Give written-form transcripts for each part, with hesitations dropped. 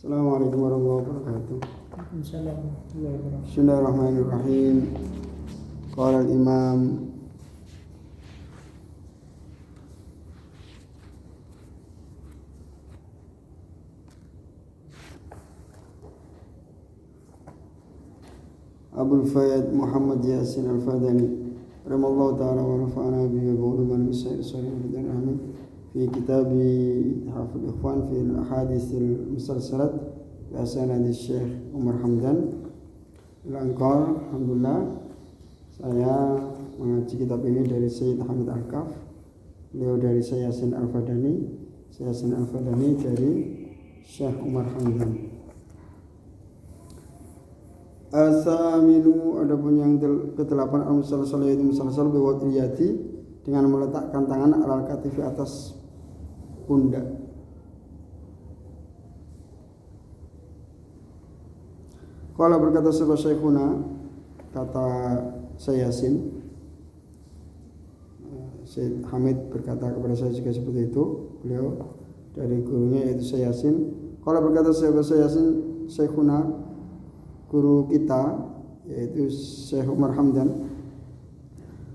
Assalamualaikum warahmatullahi wabarakatuh. Bismillahirrahmanirrahim. Bismillahirrahmanirrahim. Qala al-Imam Abul Fayyad Muhammad Yasin Al-Fadani rahimallahu ta'ala wa nafa'ana bihi wa uluman bisair sahih amin fi kitabi Hafidh Ikhwan fi al-ahadits al-musalsalat bi asanadi Syekh Umar Hamdan Al-Anqar. Alhamdulillah, saya mengaji kitab ini dari Sayyid Hamid Al-Kaf, beliau dari Yasin Al-Fadani, Yasin Al-Fadani dari Syekh Umar Hamdan. Asaminu, adapun yang ke-8 al-musalsal yaitu musalsal biwadil yati, dengan meletakkan tangan alal katifi atas pundak. Qala berkata sahabat Syekhuna, kata Yasin, Syekh Hamid berkata kepada saya juga seperti itu, beliau dari gurunya yaitu Yasin. Qala berkata sahabat Yasin, Syekhuna, guru kita yaitu Syekh Umar Hamdan,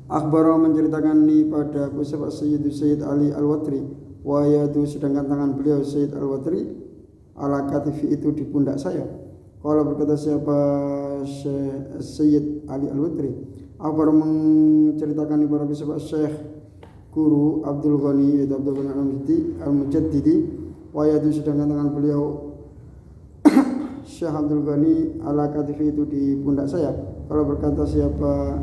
akhbara menceritakan ni pada sahabat Sayyid Ali Al-Watri, wa yadu sedangkan tangan beliau Sayyid Al-Watri ala katifi itu di pundak saya. Kalau berkata siapa Sayyid Ali Al-Watri, akhbara menceritakan ni pada sahabat Syekh guru Abdul Ghani yaitu Abdul Ghani Al-Mujaddidi, wa yadu sedangkan tangan beliau Syekh Abdul Ghani ala katifi itu di pundak saya. Kalau berkata siapa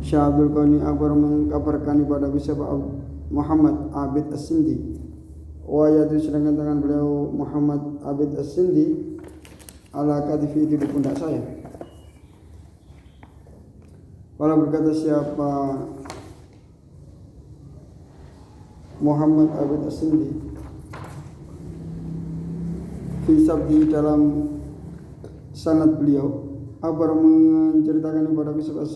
Syekh Abdul Ghani akhbar mengkabarkan kepada siapa Muhammad Abid As-Sindi, wa yadu sedangkan tangan beliau Muhammad Abid As-Sindi ala katifi itu di pundak saya. Kalau berkata siapa Muhammad Abid As-Sindi Fisab di dalam sanad beliau, abar menceritakan kepada sahabat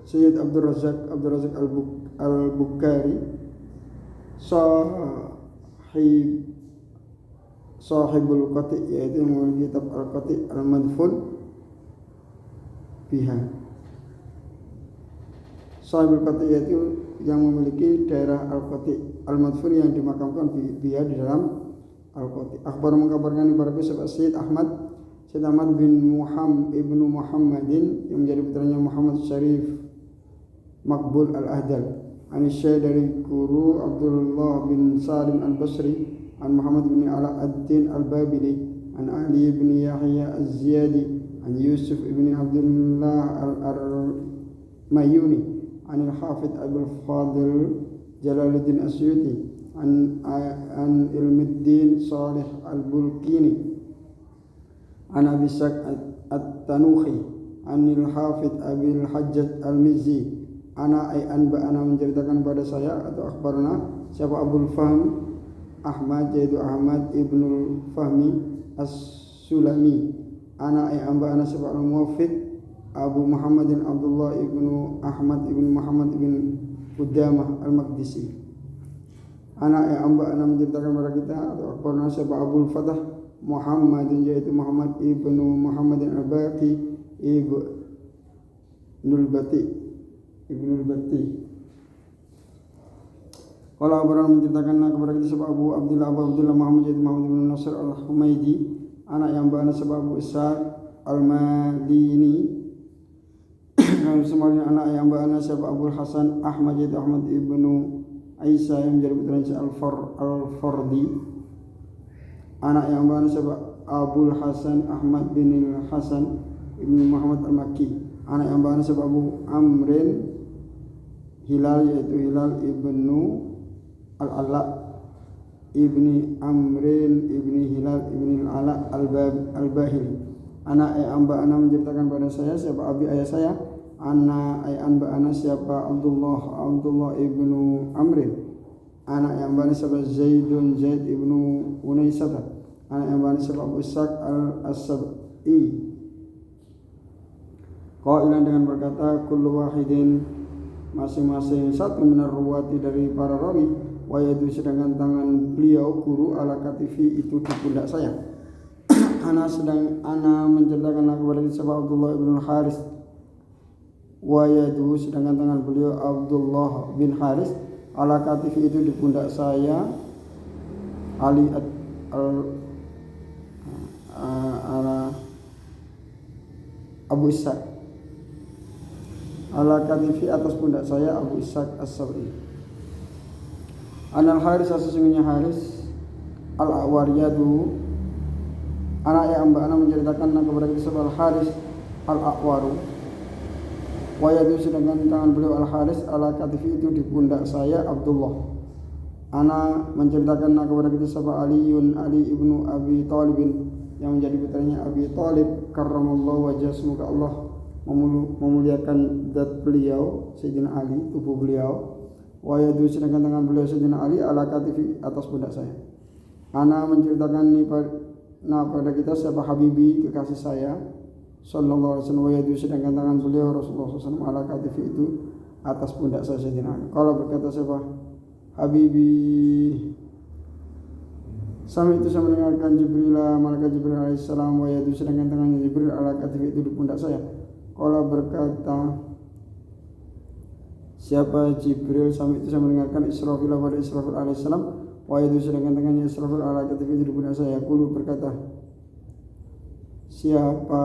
Sayyid Abdul Razak Al-Bukhari, sahibul qati, yaitu memiliki kitab Al-Qati Al-Madfun biha. Sahibul qati yaitu yang memiliki daerah Al-Qati Al-Madfun yang dimakamkan biha di dalam Al-Qati. Akhbar mengkabarkan kepada sahabat Sayyid Ahmad bin ibnu Muhammadin yang menjadi putranya Muhammad Syarif Maqbul Al-Ahdal, Anisya dari guru Abdullah bin Salim Al-Basri, an Muhammad bin Ala ad-Din Al-Babili, an Ali bin Yahya Az-Ziyadi, an Yusuf bin Abdullah Al-Mayuni, an Al-Hafidh Abul Fadil Jalaluddin Asyuti, an Ilmuddin Salih Al-Bulkini, an Abi Sak At-Tanuhi, an Al-Hafidh Abil Hajjat Al-Mizzi, ana menceritakan pada saya atau akhbarna siapa Abul Fahm Ahmad yaitu Ahmad ibnul Fahmi As-Sulami, ana siapa Al-Muwaffiq Abu Muhammadin Abdullah ibnu Ahmad ibnu Muhammad ibn Qudamah Al-Maqdisi, ana menceritakan kepada kita atau akhbarna siapa Abul Fatah Muhammad yaitu Muhammad ibnu Muhammadin Al-Baqi Ibnul Bati. Kalau akhbarna menceritakan kepada kita siapa Abu Abdullah Muhammad yaitu Muhammad ibn Nasr Al-Humaidi, anak yang bana siapa Abu Ishaq Al-Madini, semuanya anak yang bana siapa Abu Hasan Ahmad yaitu Ahmad ibnu Aisyah yang menjadi putranya Al-Fardi, anak yang bana siapa Abu Hasan Ahmad bin Hasan ibnu Muhammad Al-Makki, anak yang bana siapa Abu Amrin Hilal yaitu Hilal ibnu Al-Ala ibni Amrin ibni Hilal ibni Al-Ala Al-Bahili, anak yang bana menceritakan pada saya siapa abi ayah saya, anak siapa Abdullah ibnu Amrin, anak yang bani siapa Zaid ibnu Unaisata, anak yang bani siapa Abu Ishaq Al-As-Sab'i, qailan dengan berkata kullu wahidin masing-masing satu minar ruwati dari para rawi, wa yadu sedangkan tangan beliau guru ala katifi itu di pundak saya. Ana menceritakan kepada sahabat Abdullah bin Haris, wa yadu sedangkan tangan beliau Abdullah bin Haris ala katifi itu di pundak saya. Ali Abu Ishaq ala katifi atas pundak saya Abu Ishaq As-Sab'i. Anal Haris sesungguhnya Haris Al-Awariyadu anak yang ana menceritakan kepada kita Al Haris Al-A'waru wa yadu sedangkan tangan beliau Al Haris ala katifi itu di pundak saya Abdullah. Ana menceritakan kepada kita sahabat Ali ibnu Abi Thalib yang menjadi putranya Abi Thalib karramallahu wajhah, semoga Allah memuliakan zat beliau Sayyidina Ali, tubuh beliau. Wa yadu sedangkan tangan beliau Sayyidina Ali ala katifi atas pundak saya. Ana menceritakan ini pada kita sahabat Habibi kekasih saya sallallahu alaihi wasallam, wa yadu sedangkan tangan beliau Rasulullah SAW ala katifi itu atas pundak saya Sayyidina Ali. Kalau berkata sahabat Habibi, sami itu saya mendengarkan Jibril, malaikat Jibril alaihissalam, wa yadu sedangkan tangannya Jibril ala katifi itu di pundak saya. Kalau berkata siapa Jibril, sami itu saya mendengarkan Israfil pada Israfil alaihissalam, wa yadu sedangkan tangannya Israfil ala katifi itu di pundak saya. Kulu berkata siapa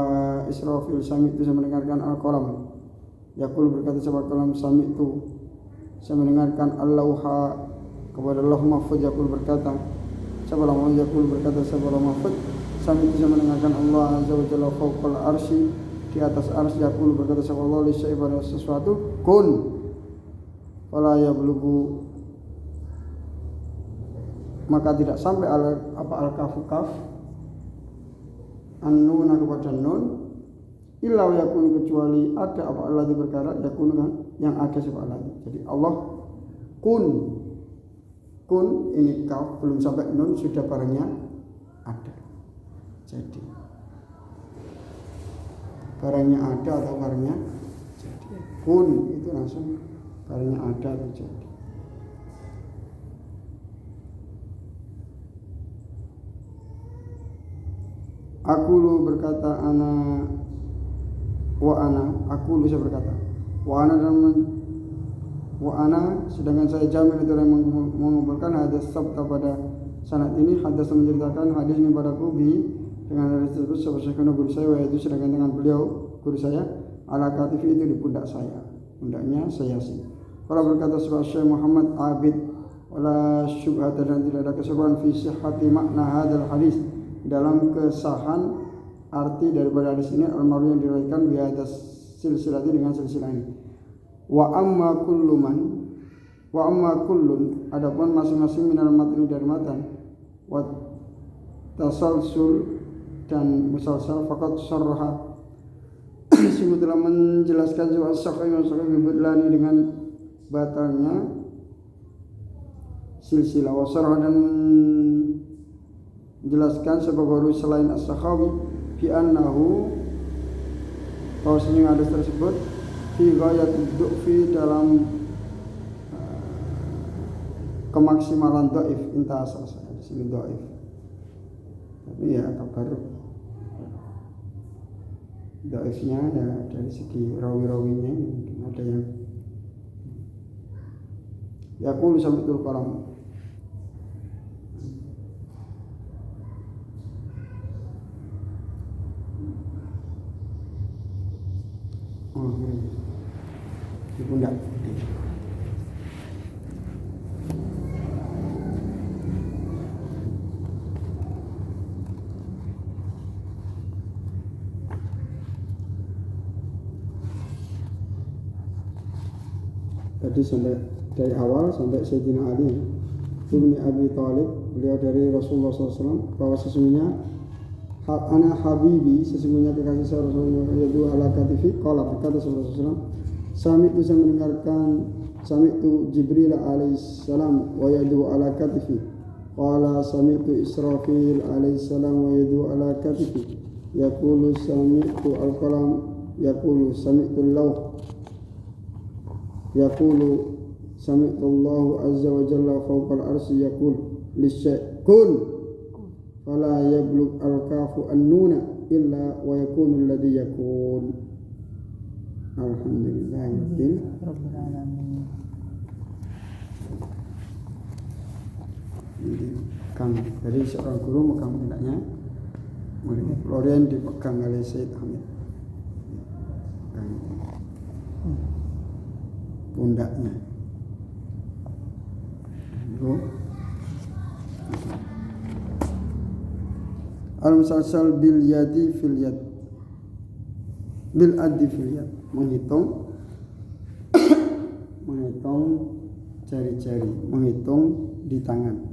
Israfil, sami itu saya mendengarkan Al-Qalam. Yaqulu berkata siapa Qalam, sami itu saya mendengarkan Al-Lauha kepada Allah Mahfud. Yaqul berkata siapa Allah Mahfud, Yaqul berkata siapa Allah Mahfud, sami itu saya mendengarkan Allah Azza wa Jalla fawqal arsy di atas arsy. Yaqul berkata siapa Allah li syai' pada sesuatu kun wala yablughu maka tidak sampai al-kafu kaf an-nun kepada nun illa wa yakun kecuali ada apa Allah di perkara yakun kan yang ada sifat Allah. Jadi Allah kun ini kaf belum sampai nun sudah barangnya ada. Jadi barangnya ada atau barangnya jadi. Kun itu langsung barangnya ada atau jadi. Aku lu berkata aku lu saya berkata wa ana sedangkan saya Jamil itu yang mengumpulkan hadis sabta pada sanad ini. Hadis menceritakan hadis ini padaku dengan hadis tersebut sebagaimana guru saya, yaitu sedangkan tangan beliau guru saya ala katifi itu di pundak saya, pundaknya saya sih. Kalau berkata sebab Syekh Muhammad Abid wala syubhat dan tidak ada keseruan fi sihhati makna hadal hadis dalam kesahan arti daripada hadis ini al-marwi yang diriwayatkan bi hadas silsilah dengan silsilah ini. Wa amma kullun adapun masing-masing minal matni dari matan wa tasalsul dan musalsal faqad syarraha sungguh telah menjelaskan soal sahih bidlani dengan batalnya silsilah wa syarah dan menjelaskan sebab baru selain as-Sakhawi fi annahu bahwasanya hadis tersebut fi ghayatul du'fi dalam kemaksimalan dhaif intah selesai di sini dhaif. Tapi ya kabar dhaifnya ya dari segi rawi-rawinya mungkin ada yang yaqulu sami'tul qalam. Di pundak. Tadi sampai dari awal sampai Sayyidina Ali ibni Abi Thalib, beliau dari Rasulullah SAW bahwa sesungguhnya ana habibi sesungguhnya kekasih saya Rasulullah yaitu ala katifi qala berkata Rasulullah SAW sami itu saya mendengarkan sami itu Jibril alaihissalam wa yadu ala katifi qala sami itu Israfil alaihissalam wa yadu ala katifi yaqulu sami itu al-qalam yaqulu sami itu lauh yaqulu sami'tu Allah azza wa jalla fawqa al-arsy yaqul lisyai' kun fala yablugh al-kafu an-nuna illa wa yakunu alladhi yakun. Alhamdulillahirabbil Rabbil alamin. Kang dari seorang guru megang pundaknya, murid Florian dipegang oleh Syed Hamid. Pundaknya. Al-musalsal bil yadi fil yad. Bil addi fil yad. Menghitung jari-jari, menghitung di tangan.